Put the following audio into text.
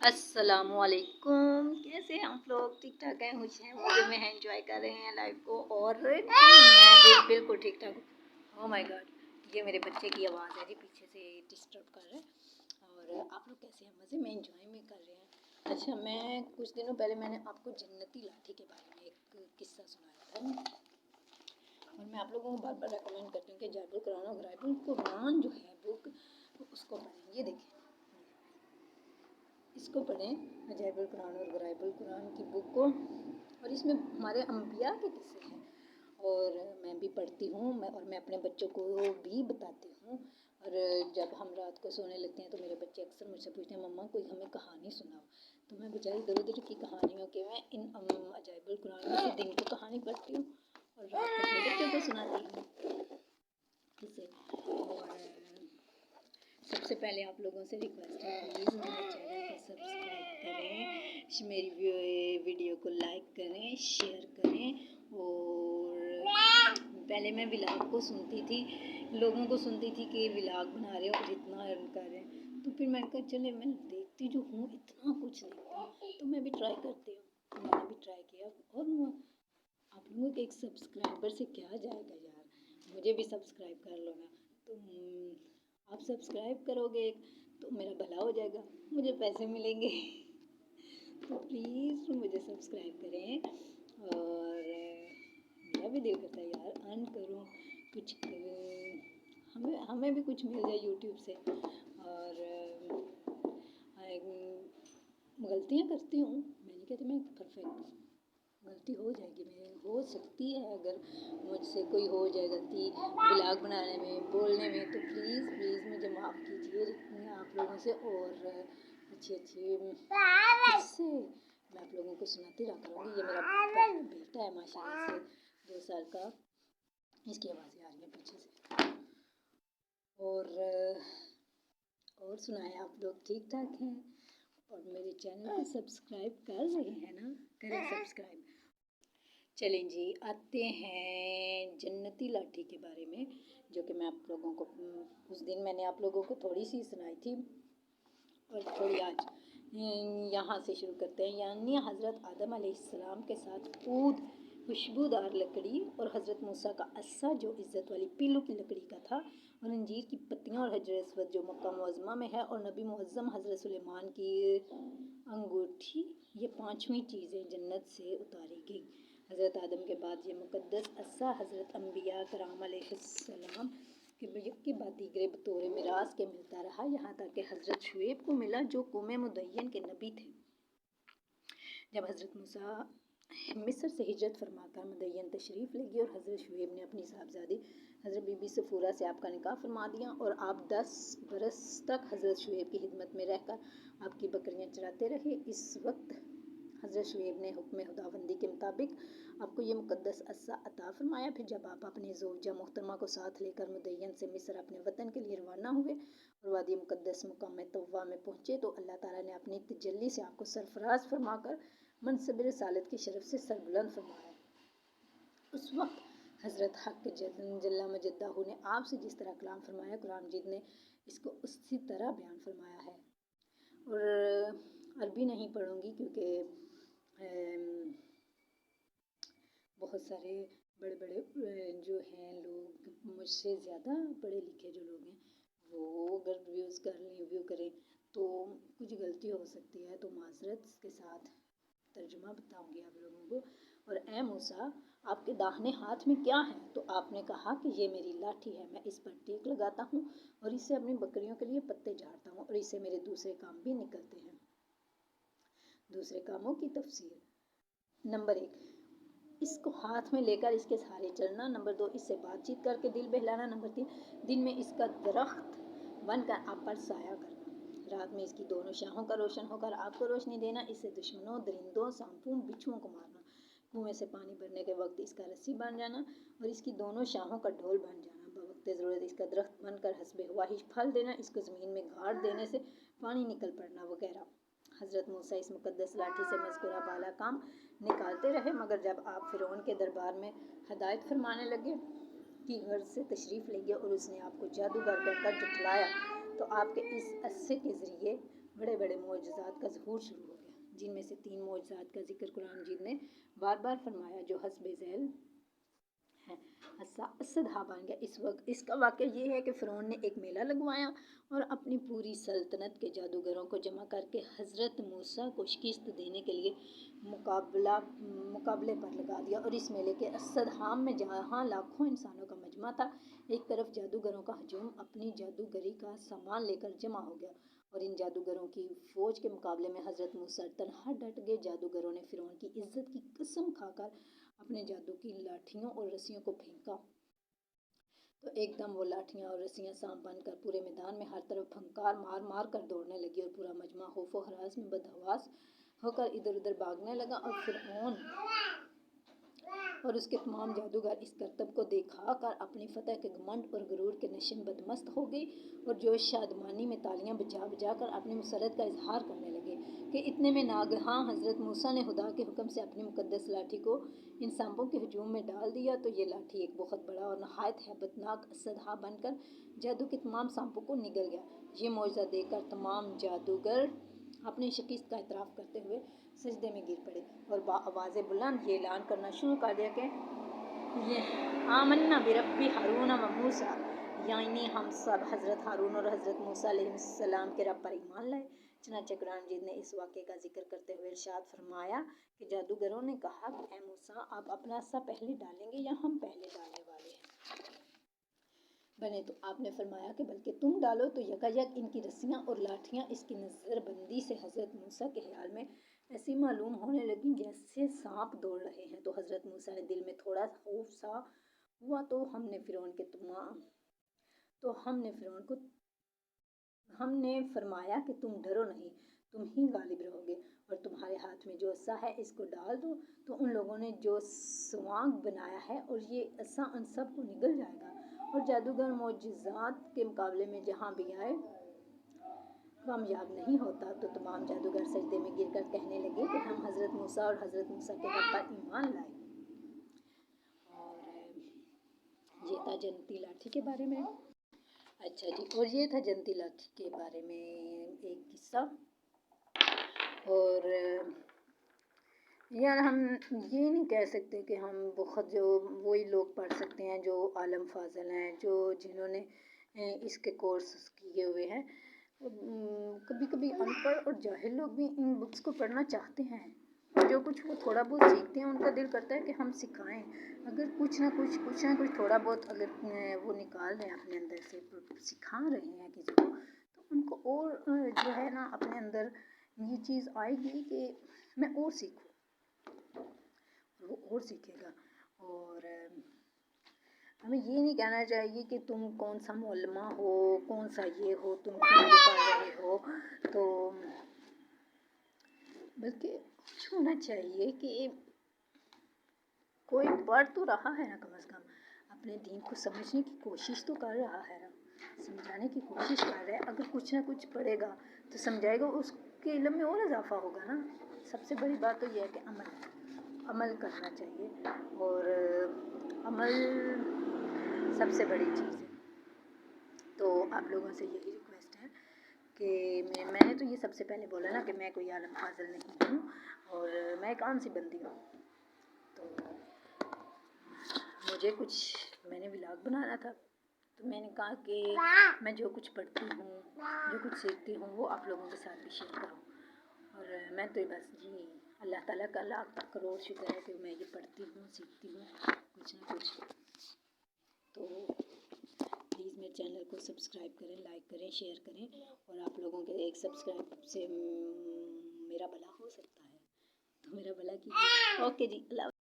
السلام علیکم، کیسے ہیں آپ لوگ؟ ٹھیک ٹھاک ہیں، خوش ہیں، مزے میں ہیں، انجوائے کر رہے ہیں لائف کو، اور میں بھی بالکل ٹھیک ٹھاک ہوں۔ او مائی گاڈ، یہ میرے بچے کی آواز ہے جی، پیچھے سے ڈسٹرب کر رہے ہیں۔ اور آپ لوگ کیسے ہیں؟ مزے میں انجوائے میں کر رہے ہیں۔ اچھا، میں کچھ دنوں پہلے میں نے آپ کو جنتی لاٹھی کے بارے میں ایک قصہ سنایا تھا، اور میں آپ لوگوں کو بار بار ریکمینڈ کرتی ہوں کہ جابر قرآن اور غرائب القرآن جو ہے بک، اس کو پڑھیں۔ یہ دیکھیں، اس کو پڑھیں، عجائب القرآن اور غرائب القرآن کی بک کو، اور اس میں ہمارے انبیاء کے قصے ہیں، اور میں بھی پڑھتی ہوں، اور میں اپنے بچوں کو بھی بتاتی ہوں۔ اور جب ہم رات کو سونے لگتے ہیں تو میرے بچے اکثر مجھ سے پوچھتے ہیں مما کوئی ہمیں کہانی سناؤ، تو میں بیچاری ادھر ادھر کی کہانیوں کے میں ان عجائب القرآن میں سے دن کو کہانی پڑھتی ہوں اور رات کو اپنے بچوں کو سناتی ہوں اسے۔ اور سب سے پہلے آپ لوگوں سے ریکویسٹ ہے، پلیز میرے چینل کو سبسکرائب کریں، میری ویڈیو کو لائک کریں، شیئر کریں۔ اور پہلے میں ولاگ کو سنتی تھی، لوگوں کو سنتی تھی کہ ولاگ بنا رہے ہو اور اتنا ارن کر رہے ہیں، تو پھر میں نے کہا چلے میں دیکھتی جو ہوں، اتنا کچھ نہیں تو میں بھی ٹرائی کرتی ہوں۔ میں نے بھی ٹرائی کیا، اور آپ لوگوں کے ایک سبسکرائبر سے کیا جائے گا یار، مجھے بھی سبسکرائب کر لو نا۔ تو آپ سبسکرائب کرو گے تو میرا بھلا ہو جائے گا، مجھے پیسے ملیں گے، تو پلیز مجھے سبسکرائب کریں۔ اور میرا بھی دل کرتا ہے یار ارن کروں، کچھ ہمیں بھی کچھ مل جائے یوٹیوب سے۔ اور غلطیاں کرتی ہوں، میں نہیں کہتی میں پرفیکٹ ہوں، غلطی ہو جائے گی، میں ہو سکتی ہے، اگر مجھ سے کوئی ہو جائے غلطی ولاگ بنانے میں، بولنے میں، تو پلیز پلیز مجھے معاف کیجیے آپ لوگوں سے۔ اور اچھی قصے میں آپ لوگوں کو سناتی رہا کروں گی۔ یہ میرا بیٹا ہے ماشاء اللہ سے 2 سال کا، اس کی آوازیں آ رہی ہیں پیچھے سے۔ اور سنائیں، آپ لوگ ٹھیک ٹھاک ہیں اور میرے چینل کو سبسکرائب کر رہے ہیں نا؟ کریں سبسکرائب۔ چلیں جی، آتے ہیں جنتی لاٹھی کے بارے میں، جو کہ میں آپ لوگوں کو اس دن میں نے آپ لوگوں کو تھوڑی سی سنائی تھی، اور تھوڑی آج یہاں سے شروع کرتے ہیں۔ یعنی حضرت آدم علیہ السلام کے ساتھ عود خوشبودار لکڑی، اور حضرت موسیٰ کا عصا جو عزت والی پیلو کی لکڑی کا تھا، اور انجیر کی پتیاں اور حجر اسود جو مکہ معظمہ میں ہے، اور نبی معظم حضرت سلیمان کی انگوٹھی، یہ 5ویں چیزیں جنت سے اتاری گئی۔ حضرت آدم کے بعد یہ مقدس عصا حضرت انبیاء کرام علیہ السلام کے یکے بعد دیگرے بطور میراث کے ملتا رہا، یہاں تک کہ حضرت شعیب کو ملا جو قوم مدین کے نبی تھے۔ جب حضرت موسیٰ مصر سے ہجرت فرما کر مدین تشریف لے گئے، اور حضرت شعیب نے اپنی صاحبزادی حضرت بی بی صفورہ سے آپ کا نکاح فرما دیا، اور آپ 10 برس تک حضرت شعیب کی خدمت میں رہ کر آپ کی بکریاں چراتے رہے۔ اس وقت حضرت شعیب نے حکم خداوندی کے مطابق آپ کو یہ مقدس عصا عطا فرمایا۔ پھر جب آپ اپنی زوجہ محترمہ کو ساتھ لے کر مدین سے مصر اپنے وطن کے لیے روانہ ہوئے اور وادی مقدس مقام طویٰ میں پہنچے، تو اللہ تعالیٰ نے اپنی تجلی سے آپ کو سرفراز فرما کر منصب رسالت کی شرف سے سربلند فرمایا۔ اس وقت حضرت حق جل مجدہ نے آپ سے جس طرح کلام فرمایا، قرآن مجید نے اس کو اسی طرح بیان فرمایا ہے۔ اور عربی نہیں پڑھوں گی کیونکہ بہت سارے بڑے بڑے جو ہیں لوگ، مجھ سے زیادہ پڑھے لکھے جو لوگ ہیں، وہ اگر ریویو کریں تو کچھ غلطی ہو سکتی ہے، تو معذرت کے ساتھ ترجمہ بتاؤں گی آپ لوگوں کو۔ اور اے موسیٰ، آپ کے داہنے ہاتھ میں کیا ہے؟ تو آپ نے کہا کہ یہ میری لاٹھی ہے، میں اس پر ٹیک لگاتا ہوں اور اس سے اپنی بکریوں کے لیے پتے جھاڑتا ہوں، اور اس سے میرے دوسرے کام بھی نکلتے ہیں۔ دوسرے کاموں کی تفصیل: نمبر 1، اس کو ہاتھ میں لے کر اس کے سہارے چلنا۔ نمبر 2، اس سے بات چیت کر کے دل بہلانا۔ نمبر 3، دن میں اس کا درخت بن کر آپ پر سایہ کرنا، رات میں اس کی دونوں شاخوں کا روشن ہو کر آپ کو روشنی دینا، اس سے دشمنوں، درندوں، سانپوں، بچھوؤں کو مارنا، کنویں سے پانی بھرنے کے وقت اس کا رسی بن جانا اور اس کی دونوں شاخوں کا ڈھول بن جانا، بوقت ضرورت اس کا درخت بن کر حسب خواہش پھل دینا، اس کو زمین میں گاڑ دینے سے پانی نکل پڑنا وغیرہ۔ حضرت موسیٰ اس مقدس لاٹھی سے مذکورہ بالا کام نکالتے رہے، مگر جب آپ فرعون کے دربار میں ہدایت فرمانے لگے کی غرض سے تشریف لے گئے اور اس نے آپ کو جادوگر کہہ کر جھٹلایا، تو آپ کے اس عصے کے ذریعے بڑے بڑے معجزات کا ظہور شروع ہو گیا، جن میں سے 3 معجزات کا ذکر قرآن مجید نے بار بار فرمایا جو حسب ذیل ہے۔ اسد ہا بن گیا۔ اس کا واقعہ یہ ہے کہ فرعون نے ایک میلہ لگوایا اور اپنی پوری سلطنت کے جادوگروں کو جمع کر کے حضرت موسیٰ کو شکست دینے کے لیے مقابلے پر لگا دیا، اور اس میلے کے اسدہام میں جہاں لاکھوں انسانوں کا مجمع تھا، ایک طرف جادوگروں کا ہجوم اپنی جادوگری کا سامان لے کر جمع ہو گیا، اور ان جادوگروں کی فوج کے مقابلے میں حضرت موسیٰ تنہا ڈٹ گئے۔ جادوگروں نے فرعون کی عزت کی قسم کھا کر اپنے جادو کی لاٹھیوں اور رسیوں کو پھینکا، تو ایک دم وہ لاٹھیاں اور رسیاں سانپ بن کر پورے میدان میں ہر طرف پھنکار مار مار کر دوڑنے لگی، اور پورا مجمع خوف و ہراس میں بدحواس ہو کر ادھر ادھر بھاگنے لگا، اور فرعون اور اس کے تمام جادوگر اس کرتب کو دیکھا کر اپنی فتح کے گھمنڈ اور غرور کے نشے میں بدمست ہو گئی، اور جوش شادمانی میں تالیاں بجا بجا کر اپنی مسرت کا اظہار کرنے لگے کہ اتنے میں ناگہاں حضرت موسیٰ نے خدا کے حکم سے اپنی مقدس لاٹھی کو ان سانپوں کے ہجوم میں ڈال دیا، تو یہ لاٹھی ایک بہت بڑا اور نہایت ہیبت ناک اسدہا بن کر جادو کے تمام سانپوں کو نگل گیا۔ یہ معجزہ دیکھ کر تمام جادوگر اپنی شکست کا اعتراف کرتے ہوئے سجدے میں گر پڑے، اور بآواز بلند یہ اعلان کرنا شروع کر دیا کہ یہ آمنا برب ہارون و موسیٰ، یعنی ہم سب حضرت ہارون اور حضرت موسیٰ علیہ السلام کے رب پر ایمان لائے۔ چنانچہ قرآن مجید نے اس واقعے کا ذکر کرتے ہوئے ارشاد فرمایا کہ جادوگروں نے کہا کہ اے موسیٰ، آپ اپنا حصہ پہلے ڈالیں گے یا ہم پہلے ڈالنے والے بنے؟ تو آپ نے فرمایا کہ بلکہ تم ڈالو، تو یکایک ان کی رسیاں اور لاٹھیاں اس کی نظر بندی سے حضرت موسیٰ کے خیال میں ایسی معلوم ہونے لگیں جیسے سانپ دوڑ رہے ہیں، تو حضرت موسیٰ نے دل میں تھوڑا خوف سا ہوا، تو ہم نے فرمایا کہ تم ڈرو نہیں، تم ہی غالب رہو گے، اور تمہارے ہاتھ میں جو عصا ہے اس کو ڈال دو، تو ان لوگوں نے جو سوانگ بنایا ہے اور یہ عصا ان سب کو نگل جائے گا، اور جادوگر معجزات کے مقابلے میں جہاں بھی آئے کامیاب نہیں ہوتا، تو تمام جادوگر سجدے میں گر کر کہنے لگے کہ ہم حضرت موسیٰ اور حضرت موسیٰ کے رب پر ایمان لائے۔ اور یہ تھا جنتی لاٹھی کے بارے میں۔ اچھا جی، اور یہ تھا جنتی لاٹھی کے بارے میں ایک قصہ۔ اور یار ہم یہ نہیں کہہ سکتے کہ ہم بہت جو وہی لوگ پڑھ سکتے ہیں جو عالم فاضل ہیں، جنہوں نے اس کے کورس کیے ہوئے ہیں۔ کبھی کبھی ان پڑھ اور جاہل لوگ بھی ان بکس کو پڑھنا چاہتے ہیں، جو کچھ وہ تھوڑا بہت سیکھتے ہیں ان کا دل کرتا ہے کہ ہم سکھائیں، اگر کچھ نہ کچھ تھوڑا بہت اگر وہ نکال رہے ہیں اپنے اندر سے، سکھا رہے ہیں کسی کو، تو ان کو اور جو ہے نا اپنے اندر یہ چیز آئے گی کہ میں اور سیکھوں، وہ اور سیکھے گا۔ اور ہمیں یہ نہیں کہنا چاہیے کہ تم کون سا معلمہ ہو، کون سا یہ ہو، تم کیوں یہ کر رہے ہو، تو بلکہ ہونا چاہیے کہ کوئی پڑھ تو رہا ہے نا، کم از کم اپنے دین کو سمجھنے کی کوشش تو کر رہا ہے نا، سمجھانے کی کوشش کر رہا ہے، اگر کچھ نہ کچھ پڑھے گا تو سمجھائے گا، اس کے علم میں اور اضافہ ہوگا نا۔ سب سے بڑی بات تو یہ ہے کہ عمل کرنا چاہیے، اور عمل سب سے بڑی چیز ہے۔ تو آپ لوگوں سے یہی ریکویسٹ ہے کہ میں نے تو یہ سب سے پہلے بولا نا کہ میں کوئی عالم فاضل نہیں ہوں، اور میں ایک عام سی بندی ہوں، تو میں نے ولاگ بنانا تھا، تو میں نے کہا کہ میں جو کچھ پڑھتی ہوں، جو کچھ سیکھتی ہوں، وہ آپ لوگوں کے ساتھ بھی شیئر کروں۔ اور میں تو بس جی اللہ تعالیٰ کا لاکھ کروڑ شکر ہے کہ میں یہ پڑھتی ہوں، سیکھتی ہوں کچھ نہ کچھ۔ تو پلیز میرے چینل کو سبسکرائب کریں، لائک کریں، شیئر کریں، اور آپ لوگوں کے ایک سبسکرائب سے میرا بھلا ہو سکتا ہے، تو میرا بھلا کیجیے۔ اوکے جی، اللہ